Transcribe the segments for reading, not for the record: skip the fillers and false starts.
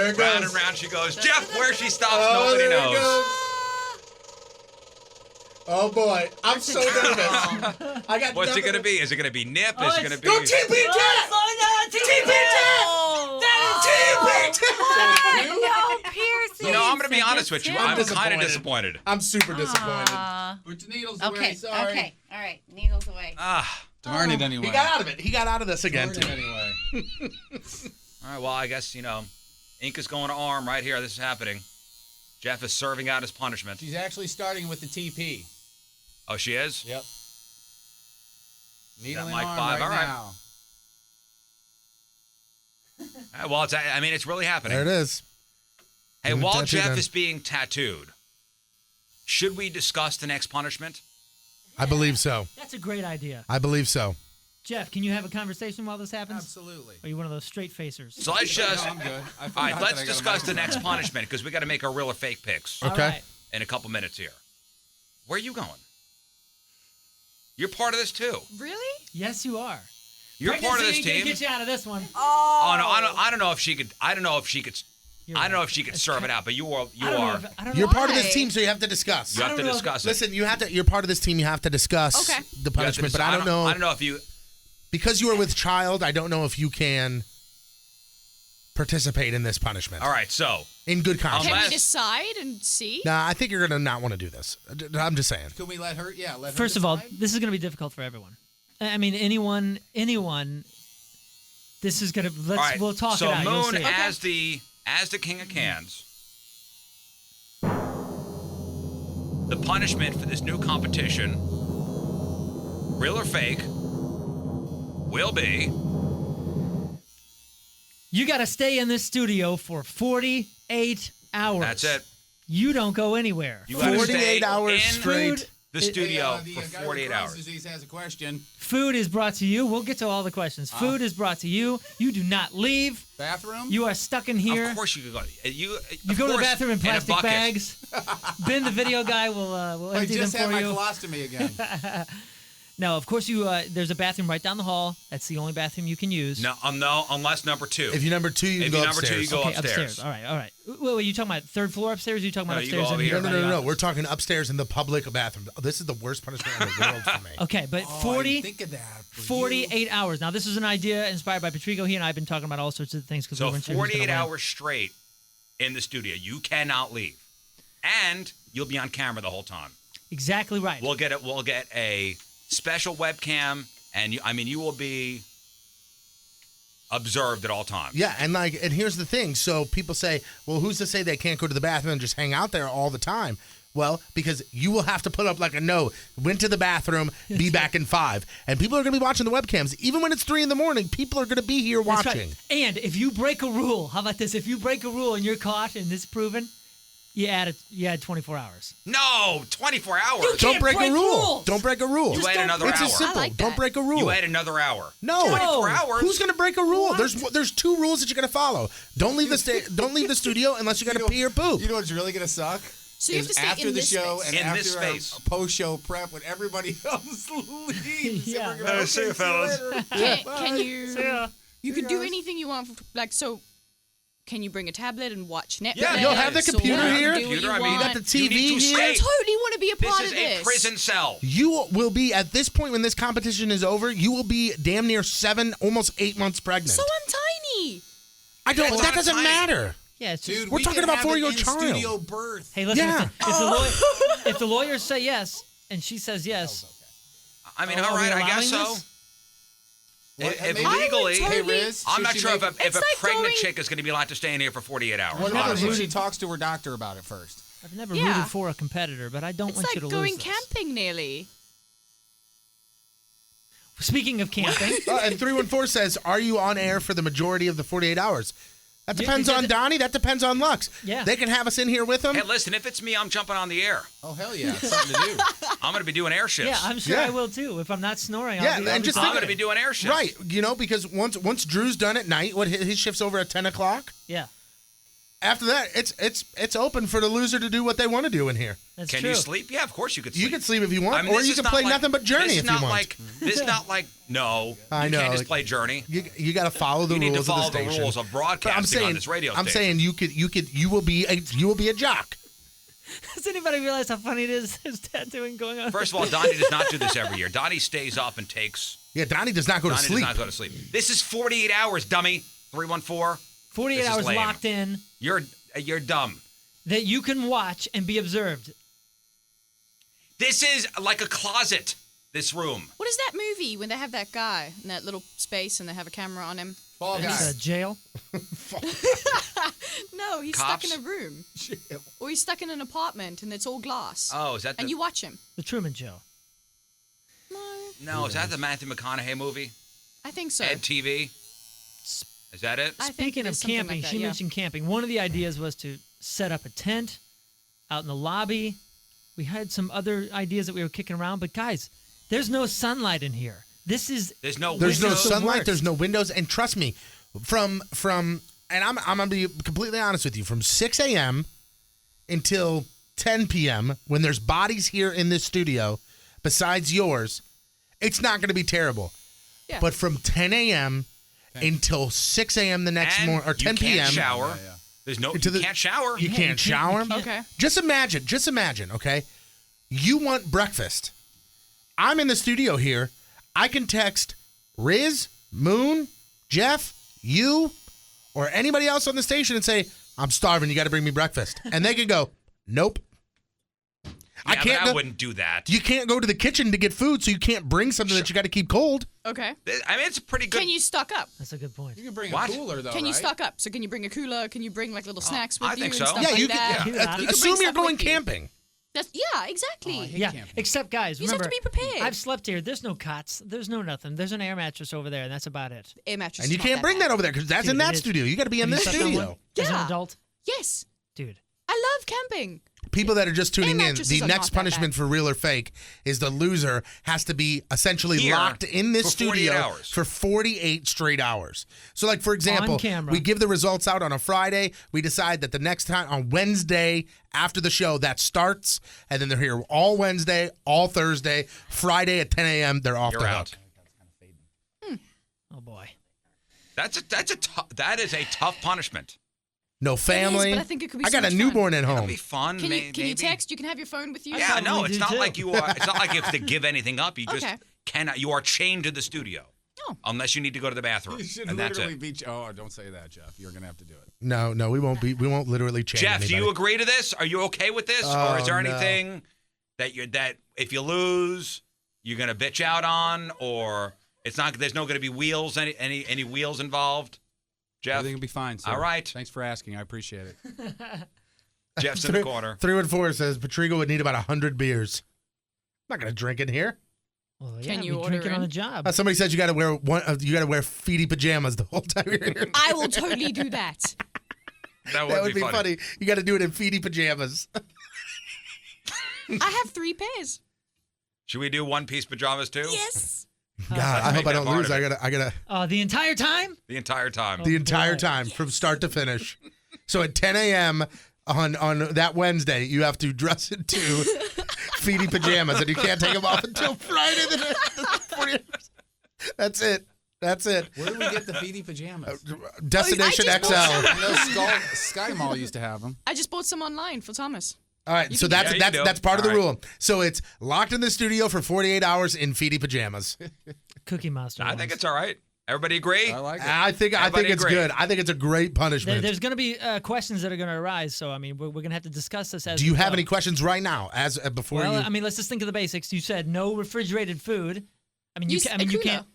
There it Round goes. and round she goes. Jeff, where she stops, nobody there it knows. goes. Oh boy, I'm so nervous. I got. What's it going to be? Is it going to be nip? Is it going to be? Go TP Jeff! TP Jeff! No piercing. No, I'm going to be honest with you. I'm kind of disappointed. I'm super disappointed. Put your needles away. Okay, Sorry. okay. All right, needles away. Darn it anyway. He got out of it. He got out of this again. Darn it anyway. All right, well, I guess, ink is going to arm right here. This is happening. Jeff is serving out his punishment. She's actually starting with the TP. Oh, she is? Yep. Needle in Mike arm 5. right All right. now. Well, it's really happening. There it is. Hey, Give him a while tattoo Jeff then. is being tattooed, should we discuss the next punishment? I believe so. That's a great idea. I believe so. Jeff, can you have a conversation while this happens? Absolutely. Or are you one of those straight facers? So let's just. No, I'm good. I All forgot right, that let's I got a discuss the microphone. next punishment because we got to make our real or fake picks All Okay. right. in a couple minutes here. Where are you going? You're part of this too. Really? Yes, you are. You're part of this Pregnancy ain't team. gonna get you out of this one. Oh no, I don't know if she could. I don't know if she could. You're I don't know right. if she could serve it out. But you are. You I don't know are. if- I don't You're know. part of this Why? team, so you have to discuss. You have to don't know if- discuss it. Listen, you have to. You're part of this team. You have to discuss Okay. the You have to punishment. But dis- I don't know. I don't know if you. Because you are with child, I don't know if you can participate in this punishment. All right, so In good Can conscience. Unless- we decide and see? Nah, I think you're gonna not want to do this. I'm just saying. Can we let her? Yeah, let her First of all, decide? this is going to be difficult for everyone. I mean, anyone. This is going to. all right. We'll talk so it out. You'll Moon see. as the king of cans. The punishment for this new competition, real or fake, will be. You got to stay in this studio for 48 hours. That's it. You don't go anywhere. You got to 48 stay hours in straight. the Hey, studio the for guy with 48 Crohn's hours. disease has a question. Food is brought to you. We'll get to all the questions. Food is brought to you. You do not leave. Bathroom? You are stuck in here. Of course you could go. You go to the bathroom in a plastic bucket. bags. Ben, the video guy, will I empty them just had for my you. colostomy again. No, of course you. There's a bathroom right down the hall. That's the only bathroom you can use. No, unless number 2. If you're number 2, you can If go you're number upstairs. 2, you go Okay, upstairs. All right. Wait, you talking about third floor upstairs? Or you talking about No, you go upstairs over in here. the No. office? We're talking upstairs in the public bathroom. Oh, this is the worst punishment in the world for me. Okay, but Oh, I 40, didn't think of that. for 48 hours. Now, this is an idea inspired by Patrico. He and I have been talking about all sorts of things because we So weren't sure who's gonna 48 win. hours straight in the studio. You cannot leave, and you'll be on camera the whole time. Exactly right. We'll get a special webcam, and you will be observed at all times. Yeah, and here's the thing. So people say, well, who's to say they can't go to the bathroom and just hang out there all the time? Well, because you will have to put up like a note, went to the bathroom, be back in 5. And people are going to be watching the webcams. Even when it's 3 in the morning, people are going to be here That's watching. right. And if you break a rule, how about this? If you break a rule and you're caught and it's proven, you add 24 hours. No, 24 hours. You Don't can't break a break rule. rules. Don't break a rule. You add another It's hour. as simple. I like Don't that. break a rule. You add another hour. No. 24 hours. Who's going to break a rule? There's 2 rules that you're going to follow. Don't leave the studio unless you got to pee or poop. You know what's really going to suck? So you have Is to stay after in the this show space. and In after this our space. post-show prep when everybody else leaves. Yeah. And we're gonna, See you, fellas. Can you? Yeah. You can do anything you want. So, can you bring a tablet and watch Netflix? Yeah, you'll have the or computer here. Do what you Computer, I mean, You got want? the You TV need to here. I totally want to be a This part is of a this. prison cell. You will be, at this point when this competition is over, you will be damn near 7, almost 8 months pregnant. So I'm tiny. That's that not doesn't tiny. matter. Yeah, it's just, Dude, We're we talking can about have 4-year-old an child. in-studio birth. hey, listen, Yeah. if the lawyers say yes and she says yes, I mean, Oh, all are we right, I guess allowing so. this? If I would legally, totally- Hey, Riz, I'm should not she sure make- if a It's like pregnant going- chick is going to be allowed to stay in here for 48 hours. What about honestly. if she talks to her doctor about it first? I've never Yeah. rooted for a competitor, but I don't It's want like you to going lose this. camping nearly. Speaking of camping, And 314 says, are you on air for the majority of the 48 hours? That depends on Donnie. That depends on Lux. Yeah. They can have us in here with them. Hey, listen, if it's me, I'm jumping on the air. Oh, hell yeah. It's something to do. I'm going to be doing air shifts. yeah, I'm sure Yeah. I will too. If I'm not snoring, Yeah, I'll be, and I'll be just I'm fine. going to be doing air shifts. Right, because once Drew's done at night, his shift's over at 10 o'clock. Yeah. After that, it's open for the loser to do what they want to do in here. That's Can true. you sleep? Yeah, of course you could sleep. You can sleep if you want, I mean, or this you is can not play like- nothing but Journey this if is you not want. Like, this is not like, no. I You know. can't just play Journey. You got to follow the You rules need to of the follow the station. rules of broadcasting on this radio I'm station. saying you will be a jock. Does anybody realize how funny it is? His tattooing going on. First of all, Donnie does not do this every year. Donnie stays up and takes. Yeah, Donnie does not go Donnie to sleep. does not go to sleep. This is 48 hours, dummy. 314. 48 This is hours lame. locked in You're dumb. that you can watch and be observed. This is like a closet. This room. What is that movie when they have that guy in that little space and they have a camera on him? Fall It's Guy. a jail. No, he's Cops? stuck in a room. Or he's stuck in an apartment and it's all glass. Oh, is that the? And you watch him. The Truman Show. No, No, is that the Matthew McConaughey movie? I think so. Ed TV. Is that it? I think Speaking it of is something camping, like that, she yeah. mentioned camping. One of the ideas was to set up a tent out in the lobby. We had some other ideas that we were kicking around, but guys, there's no sunlight in here. This is There's no. There's no windows. sunlight. worst. There's no windows, and trust me, from and I'm gonna be completely honest with you. From 6 a.m. until 10 p.m. when there's bodies here in this studio, besides yours, it's not gonna be terrible. Yeah. But from 10 a.m. until 6 a.m. the next And morning, or 10 you can't p.m. shower. Yeah. There's no. Into You the- can't shower. You Yeah, can't you shower. can't- Okay. Just imagine, okay? You want breakfast. I'm in the studio here. I can text Riz, Moon, Jeff, you, or anybody else on the station and say, I'm starving, you got to bring me breakfast. And they can go, nope. Yeah, but I wouldn't do that. You can't go to the kitchen to get food, so you can't bring something that you got to keep cold. Okay. I mean, it's a pretty good. Can you stock up? that's a good point. You can bring What? a cooler though, Can you right? stock up? So can you bring a cooler? Can you bring like little snacks with I you think and so. stuff Yeah, like you that? can. Yeah. You can Assume bring you're stuff going with you. camping. Yeah, exactly. Oh, I hate Yeah, camping. except guys, You just have remember, to be prepared. I've slept here. There's no cots. There's no nothing. There's an air mattress over there, and that's about it. Air mattress. And you is not can't bring bad. that over there because that's Dude, in it that is. studio. You got to be in Have you this slept on studio. one? As an Yeah. adult, Yes, dude. I love camping. People that are just tuning in, mattresses the are next not that punishment bad. for real or fake is the loser has to be essentially Here locked in this for 48 studio hours. for 48 straight hours. So, like, for example, camera. we give the results out on a Friday. We decide that the next time on Wednesday after the show, that starts. And then they're here all Wednesday, all Thursday, Friday at 10 a.m. They're off You're the out. hook. Oh boy. That is a tough punishment. No family. but I think it could be I so got a much fun. newborn at It'll home. be fun. Can you maybe. text? You can have your phone with you. Yeah, no, probably it's do not too. like you are. It's not like you have to give anything up. You just Okay. cannot. You are chained to the studio. Oh. Unless you need to go to the bathroom, You should and that's literally it. be. Oh, don't say that, Jeff. You're gonna have to do it. No, we won't be. We won't literally change. Jeff, do you anybody. agree to this? Are you okay with this, or is there Oh, no. anything that if you lose, you're gonna bitch out on, or it's not? There's no going to be wheels. Any wheels involved? Jeff, Everything will be fine. Sir. All right. Thanks for asking. I appreciate it. Jeff's in the corner. 314 says Patrigo would need about 100 beers. I'm not gonna drink in here. Well, yeah, Can you we order drink it on in? the job. Somebody said you got to wear you got to wear feety pajamas the whole time you're here. I will totally do that. That That would be funny. You got to do it in feety pajamas. I have 3 pairs. Should we do one-piece pajamas too? Yes. God, I make hope I that don't part lose. of it. I gotta The entire time? The entire time. the entire boy. time from start to finish. So at 10 a.m. on that Wednesday, you have to dress into feety pajamas, and you can't take them off until Friday. The next 40 hours. That's it. That's it. Where do we get the feety pajamas? Destination I just XL. bought I know Sky Mall used to have them. I just bought some online for Thomas. All right, so can- that's Yeah, you do. that's part of the All right. rule. So it's locked in the studio for 48 hours in feety pajamas. Cookie Monster. I think ones. it's all right. Everybody agree? I like it. I think Everybody it's agree. good. I think it's a great punishment. There's going to be questions that are going to arise, so I mean, we're going to have to discuss this as. Do you we have go. any questions right now? As before Well, you, I mean, let's just think of the basics. You said no refrigerated food. I mean, you Use can, I a mean, you cooler. can't.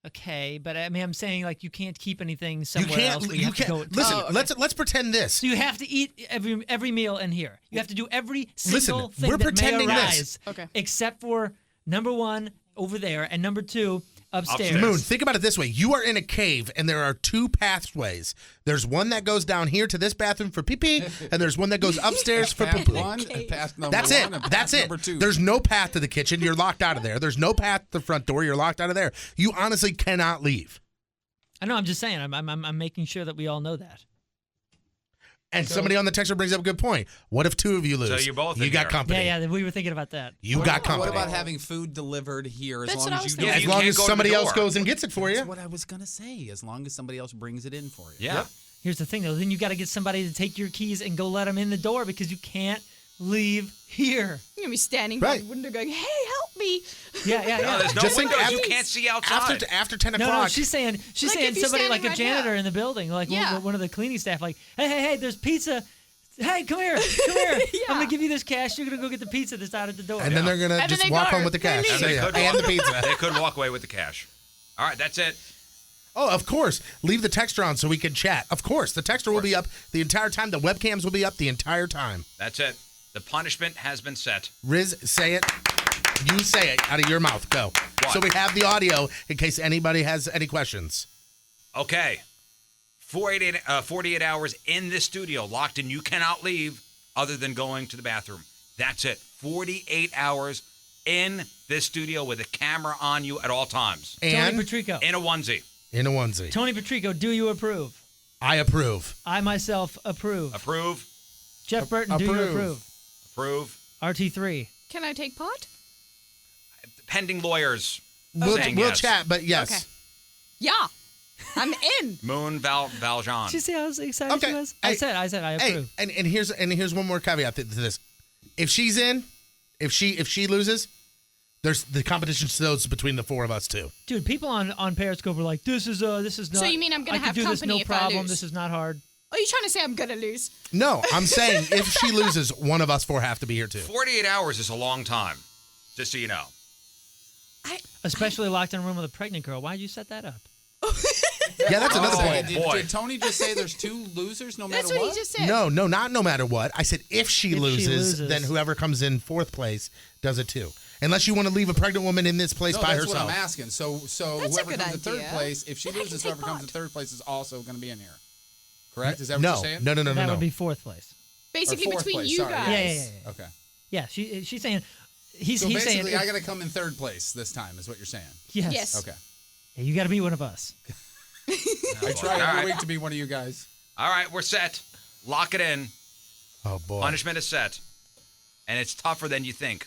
Okay, but I mean, I'm saying like you can't keep anything you somewhere else. can't. where you You have to can't. go. Listen, Oh, okay. let's pretend this. So you have to eat every meal in here. You have to do every Listen, single thing we're that pretending may this. arise, Okay. except for number 1 over there and number 2 upstairs. Upstairs. Moon, think about it this way. You are in a cave, and there are 2 pathways. There's one that goes down here to this bathroom for pee-pee, and there's one that goes upstairs for Path poo-poo. one, path number That's one, it. and path That's it. number 2. There's no path to the kitchen. You're locked out of there. There's no path to the front door. You're locked out of there. You honestly cannot leave. I know. I'm just saying. I'm making sure that we all know that. And somebody on the texter brings up a good point. What if two of you lose? So you're both You in got here. company. Yeah, we were thinking about that. You got company. What about having food delivered here as That's long what I as was you thinking. don't? As you long can't as go to the somebody else door. goes and gets it for you. That's what I was gonna say. As long as somebody else brings it in for you. Yeah. Here's the thing, though. Then you got to get somebody to take your keys and go let them in the door because you can't leave here. You're gonna be standing by Right. the window going, "Hey, help me!" Yeah, yeah, No, yeah. there's no Just think windows. You after- can't see outside. After 10 No, o'clock. no, she's saying Like somebody if you're like a standing right janitor now. in the building, like Yeah. one of the cleaning staff, like, hey, there's pizza. Hey, come here. I'm gonna give you this cash. You're gonna go get the pizza that's out at the door. and then they're going to And then just they walk go. home with the cash. They And leave. they Yeah. could And walk- the pizza. They could walk away with the cash. All right, that's it. Oh, of course. Leave the texter on so we can chat. Of course. The texter will be up the entire time. The webcams will be up the entire time. That's it. The punishment has been set. Riz, say it. You say it out of your mouth. Go. What? So we have the audio in case anybody has any questions. Okay. 48 hours in this studio, locked in. You cannot leave other than going to the bathroom. That's it. 48 hours in this studio with a camera on you at all times. Tony And Patrico. In a onesie. in a onesie. Tony Patrico, do you approve? I approve. I myself approve. Approve. Jeff Burton, do you approve. approve? Approve. RT3. Can I take part? Pending lawyers. We'll saying we'll yes. chat, but yes. Okay. Yeah, I'm in. Moon Valjean. Did you see how excited Okay. she was? Hey, I said I Hey, approve. and here's one more caveat to this. If she's in, if she loses, there's the competition still between the four of us too. Dude, people on Periscope were like, this is not. So you mean I'm gonna I could have do this company no if I problem. lose? This is not hard. Are you trying to say I'm gonna lose? No, I'm saying if she loses, one of us four have to be here too. 48 hours is a long time, just so you know. Especially locked in a room with a pregnant girl. Why'd you set that up? Yeah, that's another Oh, point. boy. Did Tony just say there's two losers no matter That's what what? he just said. No, not no matter what. I said if she If she loses, loses. then whoever comes in fourth place does it too. Unless you want to leave a pregnant woman in this place No, by that's herself. what I'm asking. So That's a whoever good comes in third idea. place, if she I can loses, take whoever comes in part. third place is also going to be in here. Correct? Is that what No, you're saying? no, That would be fourth place. Basically, Or fourth between place, you sorry. guys. Yeah. Okay. Yeah, she's saying he's So saying basically, if- I got to come in third place this time, is what you're saying. yes. Yes. Okay. Yeah, you got to be one of us. I try All every right. week to be one of you guys. All right, we're set. Lock it in. Oh boy. Punishment is set. And it's tougher than you think.